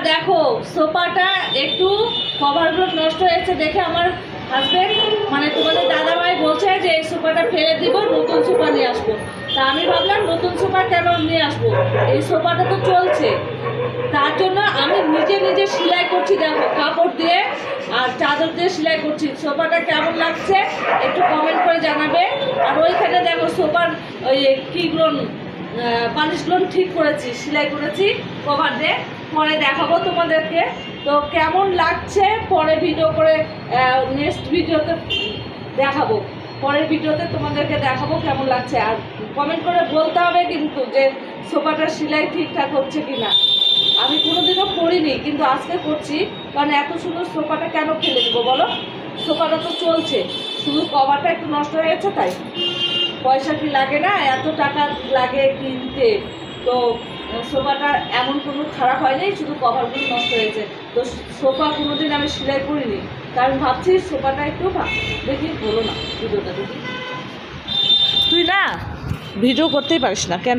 দেখো সোফাটা একটু কভারগুলো নষ্ট হয়েছে দেখে আমার হাজবেন্ড মানে তোমাদের দাদাভাই বলছে যে এই সোফাটা ফেলে দিব, নতুন সোফা নিয়ে আসবো। তা আমি ভাবলাম নতুন সোফা কেন নিয়ে আসবো, এই সোফাটা তো চলছে। তার জন্য আমি নিজে নিজে সেলাই করছি, দেখো কাপড় দিয়ে আর চাদর দিয়ে সেলাই করছি। সোফাটা কেমন লাগছে একটু কমেন্ট করে জানাবে। আর ওইখানে দেখো সোফার ওই কীগুলো বালিশগুলো ঠিক করেছি, সেলাই করেছি কভার দিয়ে, পরে দেখাবো তোমাদেরকে। তো কেমন লাগছে পরে ভিডিও করে নেক্সট ভিডিওতে দেখাবো, পরের ভিডিওতে তোমাদেরকে দেখাবো কেমন লাগছে। আর কমেন্ট করে বলতে হবে কিন্তু যে সোফাটার সেলাই ঠিকঠাক হচ্ছে কি না। আমি কোনোদিনও করিনি কিন্তু আজকে করছি, কারণ এত সুন্দর সোফাটা কেন ফেলে দেবো বলো, সোফাটা তো চলছে, শুধু কভারটা একটু নষ্ট হয়ে গেছে তাই। পয়সা কি লাগে না, এত টাকা লাগে কিনতে। তো সোফাটা এমন কোনো খারাপ হয়নি, শুধু কভারগুলো নষ্ট হয়েছে। তো সোফা কোনোদিন আমি সেলাই করিনি, কারণ ভাবছি সোফাটা একটু দেখি বলো না ভিডিওটা দেখি। তুই না ভিডিও করতেই পারিস না কেন?